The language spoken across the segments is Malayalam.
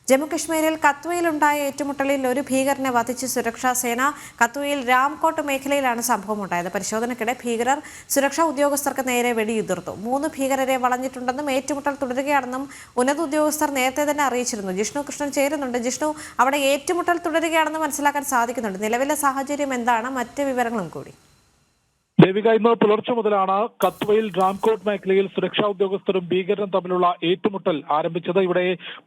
ജമ്മുകശ്മീരിൽ കത്വയിലുണ്ടായ ഏറ്റുമുട്ടലിൽ ഒരു ഭീകരനെ വധിച്ച് സുരക്ഷാ സേന. കത്വയിൽ രാംകോട്ട് മേഖലയിലാണ് സംഭവമുണ്ടായത്. പരിശോധനയ്ക്കിടെ ഭീകരർ സുരക്ഷാ ഉദ്യോഗസ്ഥർക്ക് നേരെ വെടിയുതിർത്തു. 3 ഭീകരരെ വളഞ്ഞിട്ടുണ്ടെന്നും ഏറ്റുമുട്ടൽ തുടരുകയാണെന്നും ഉന്നത ഉദ്യോഗസ്ഥർ നേരത്തെ തന്നെ അറിയിച്ചിരുന്നു. ജിഷ്ണു കൃഷ്ണൻ ചേരുന്നുണ്ട്. ജിഷ്ണു, അവിടെ ഏറ്റുമുട്ടൽ തുടരുകയാണെന്ന് മനസ്സിലാക്കാൻ സാധിക്കുന്നുണ്ട്. നിലവിലെ സാഹചര്യം എന്താണ്? മറ്റ് വിവരങ്ങളും കൂടി. ദേവിക, ഇന്ന് പുലർച്ചെ മുതലാണ് കത്വയിൽ രാംകോട്ട് മേഖലയിൽ സുരക്ഷാ ഉദ്യോഗസ്ഥരും ഭീകരരും തമ്മിലുള്ള ഏറ്റുമുട്ടൽ ആരംഭിച്ചത്. ഇവിടെ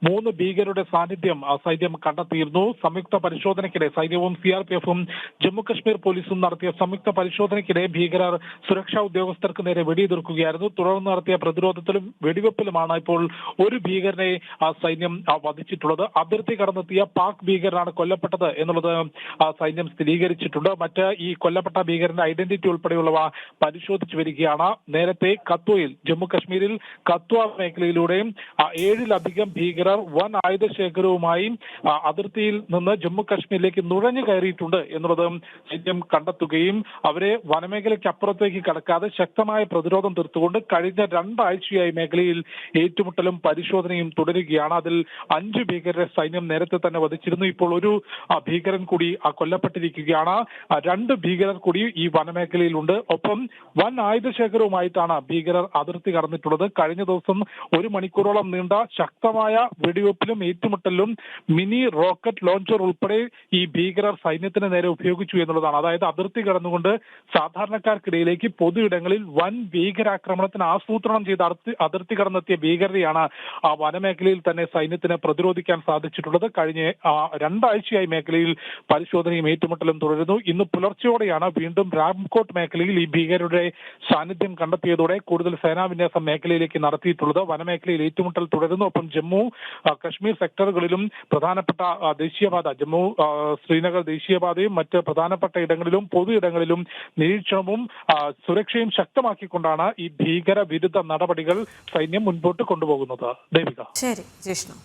3 ഭീകരരുടെ സാന്നിധ്യം സൈന്യം കണ്ടെത്തിയിരുന്നു. സംയുക്ത പരിശോധനയ്ക്കിടെ സൈന്യവും CRPF-ഉം ജമ്മുകശ്മീർ പോലീസും നടത്തിയ സംയുക്ത പരിശോധനയ്ക്കിടെ ഭീകരർ സുരക്ഷാ ഉദ്യോഗസ്ഥർക്ക് നേരെ വെടിയുതിർക്കുകയായിരുന്നു. തുടർന്ന് നടത്തിയ പ്രതിരോധത്തിലും വെടിവെപ്പിലുമാണ് ഇപ്പോൾ ഒരു ഭീകരനെ സൈന്യം വധിച്ചിട്ടുള്ളത്. അതിർത്തി കടന്നെത്തിയ പാക് ഭീകരനാണ് കൊല്ലപ്പെട്ടത് എന്നുള്ളത് സൈന്യം സ്ഥിരീകരിച്ചിട്ടുണ്ട്. മറ്റ് ഈ കൊല്ലപ്പെട്ട ഭീകരന്റെ ഐഡന്റിറ്റി ഉൾപ്പെടെ പരിശോധിച്ചു വരികയാണ്. നേരത്തെ കത്വയിൽ ജമ്മുകശ്മീരിൽ കത്വ മേഖലയിലൂടെയും 7-ലധികം ഭീകരർ വൻ ആയുധശേഖരവുമായി അതിർത്തിയിൽ നിന്ന് ജമ്മുകശ്മീരിലേക്ക് നുഴഞ്ഞു കയറിയിട്ടുണ്ട് എന്നുള്ളത് സൈന്യം കണ്ടെത്തുകയും അവരെ വനമേഖലയ്ക്ക് അപ്പുറത്തേക്ക് കടക്കാതെ ശക്തമായ പ്രതിരോധം തീർത്തുകൊണ്ട് കഴിഞ്ഞ 2 ആഴ്ചയായി മേഖലയിൽ ഏറ്റുമുട്ടലും പരിശോധനയും തുടരുകയാണ്. അതിൽ 5 ഭീകരരെ സൈന്യം നേരത്തെ തന്നെ വധിച്ചിരുന്നു. ഇപ്പോൾ ഒരു ഭീകരൻ കൂടി കൊല്ലപ്പെട്ടിരിക്കുകയാണ്. 2 ഭീകരർ കൂടി ഈ വനമേഖലയിലുണ്ട്. ഒപ്പം വൻ ആയുധശേഖരവുമായിട്ടാണ് ഭീകരർ അതിർത്തി കടന്നിട്ടുള്ളത്. കഴിഞ്ഞ ദിവസം 1 മണിക്കൂറോളം നീണ്ട ശക്തമായ വെടിവെപ്പിലും ഏറ്റുമുട്ടലിലും മിനി റോക്കറ്റ് ലോഞ്ചർ ഉൾപ്പെടെ ഈ ഭീകരർ സൈന്യത്തിന് നേരെ ഉപയോഗിച്ചു എന്നുള്ളതാണ്. അതായത് അതിർത്തി കടന്നുകൊണ്ട് സാധാരണക്കാർക്കിടയിലേക്ക് പൊതു ഇടങ്ങളിൽ വൻ ഭീകരാക്രമണത്തിന് ആസൂത്രണം ചെയ്ത് അതിർത്തി കടന്നെത്തിയ ഭീകരരെയാണ് ആ വനമേഖലയിൽ തന്നെ സൈന്യത്തിന് പ്രതിരോധിക്കാൻ സാധിച്ചിട്ടുള്ളത്. കഴിഞ്ഞ 2 ആഴ്ചയായി മേഖലയിൽ പരിശോധനയും ഏറ്റുമുട്ടലും തുടരുന്നു. ഇന്ന് പുലർച്ചെയോടെയാണ് വീണ്ടും രാംകോട്ട് മേഖലയിൽ ഈ ഭീകരരുടെ സാന്നിധ്യം കണ്ടെത്തിയതോടെ കൂടുതൽ സേനാവിന്യാസം മേഖലയിലേക്ക് നടത്തിയിട്ടുള്ളത്. വനമേഖലയിൽ ഏറ്റുമുട്ടൽ തുടരുന്നു. ഒപ്പം ജമ്മു കശ്മീർ സെക്ടറുകളിലും പ്രധാനപ്പെട്ട ദേശീയപാത ജമ്മു ശ്രീനഗർ ദേശീയപാതയും മറ്റ് പ്രധാനപ്പെട്ട ഇടങ്ങളിലും പൊതു ഇടങ്ങളിലും നിരീക്ഷണവും സുരക്ഷയും ശക്തമാക്കിക്കൊണ്ടാണ് ഈ ഭീകര വിരുദ്ധ നടപടികൾ സൈന്യം മുൻപോട്ട് കൊണ്ടുപോകുന്നത്. ദേവിക. ശരി ജിഷ്ണു.